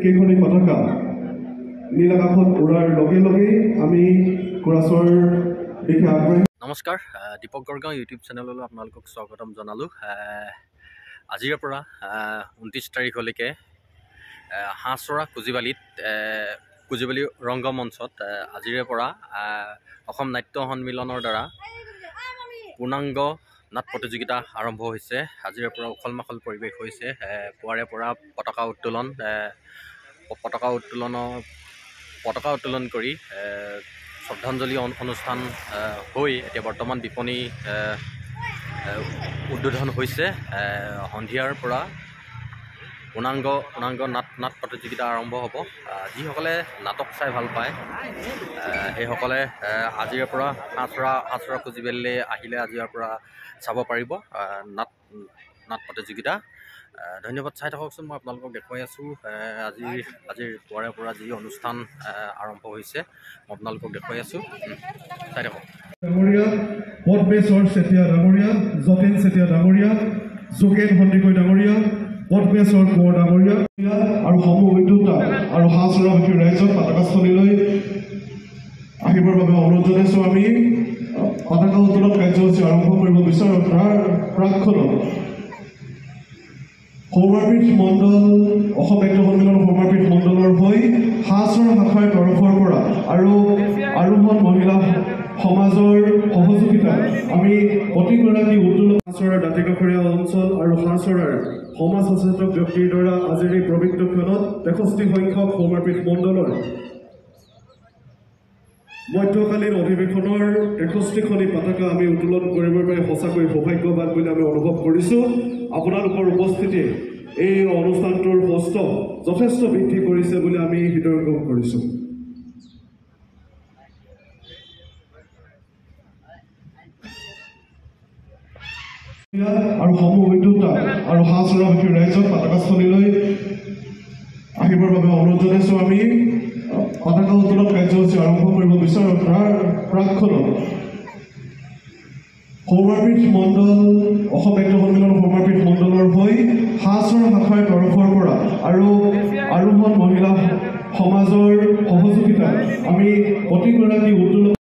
কেইখনি পতাকা নীল আকাশত উৰাৰ লগে লগে আমি কোৰাছৰ দিশে আগবাঢ়ি। নমস্কাৰ, দীপক গড়গাঁও ইউটিউব চেনেললৈ আপোনালোকক স্বাগতম জনালোঁ। আজিৰে পৰা 29 তাৰিখলৈকে হাঁহচৰা কুজিবালি ৰংগমঞ্চত আজিৰে পৰা অসম নাট্য সন্মিলনৰ দ্বাৰা পূৰ্ণাংগ নাট প্ৰতিযোগিতা আৰম্ভ হৈছে। আজিৰে পৰা উখল মাখল পৰিৱেশ হৈছে। পুৱাৰে পৰা পতাকা উত্তোলন কৰি শ্ৰদ্ধাঞ্জলি অনুষ্ঠান হৈ এতিয়া বৰ্তমান বিপণী উদ্বোধন হৈছে। সন্ধিয়াৰ পৰা পূৰ্ণাংগ নাট প্ৰতিযোগিতা আৰম্ভ হ'ব। যিসকলে নাটক চাই ভাল পায় সেইসকলে আজিৰে পৰা হাঁহচৰা কুজিবালিলৈ আহিলে আজিৰ পৰা চাব পাৰিব নাট প্ৰতিযোগিতা। ধন্যবাদ, চাই থাককচোন। মই আপোনালোকক দেখুৱাই আছোঁ আজিৰ পুৱাৰে পৰা যি অনুষ্ঠান আৰম্ভ হৈছে মই আপোনালোকক দেখুৱাই আছোঁ, চাই থাকক। ডাঙৰীয়া, পদ্মেশ্বৰ চেতিয়া ডাঙৰীয়া, যতীন চেতিয়া ডাঙৰীয়া, যোগেন সন্দিকৈ ডাঙৰীয়া, পদ্মেশ্বৰ কোঁৱৰ ডাঙৰীয়া আৰু সমূহ উদ্যোক্তা আৰু হাঁহচৰাবাসী ৰাইজক পতাকাস্থলীলৈ আহিবৰ বাবে অনুৰোধ জনাইছোঁ। আমি পতাকা উত্তোলন কাৰ্যসূচী আৰম্ভ কৰিব বিচাৰোঁ। তাৰ প্ৰাকখনত সৌমাৰপীঠ মণ্ডল, অসম নাট্য সন্মিলন সৌমাৰপীঠ মণ্ডলৰ হৈ হাঁহচৰা শাখাৰ তৰফৰ পৰা আৰু আৰোহণ মহিলা সমাজৰ সহযোগিতা আমি প্ৰতিগৰাকী উত্তোলন হাঁহচৰাৰ দাঁতিকাষৰীয়া অঞ্চল আৰু হাঁহচৰাৰ সমাজ সচেতক ব্যক্তিৰ দ্বাৰা আজিৰ এই পবিত্ৰ ক্ষণত 63 সংখ্যক সৌমাৰপীঠ মণ্ডলৰ মধ্যকালীন অধিৱেশনৰ 63খনি পতাকা আমি উত্তোলন কৰিবৰ বাবে সঁচাকৈ সৌভাগ্যৱান বুলি আমি অনুভৱ কৰিছোঁ। আপোনালোকৰ উপস্থিতিয়ে এই অনুষ্ঠানটোৰ কষ্ট যথেষ্ট বৃদ্ধি কৰিছে বুলি আমি হৃদয়ংগম কৰিছোঁ। আৰু সমূহ উদ্যোক্তা আৰু হাঁহচৰাবাসী ৰাইজক পতাকাস্থলীলৈ আহিবৰ বাবে অনুৰোধ জনাইছোঁ। আমি পতাকা উত্তোলন কাৰ্যসূচী আৰম্ভ কৰিব বিচাৰোঁ। তাৰ প্ৰাকখনত সৌমাৰপীঠ মণ্ডল, অসম নাট্য সন্মিলন সৌমাৰপীঠ মণ্ডলৰ হৈ হাঁহচৰা শাখাৰ তৰফৰ পৰা আৰু আৰোহণ মহিলা সমাজৰ সহযোগিতা আমি প্ৰতিগৰাকী উত্তোলন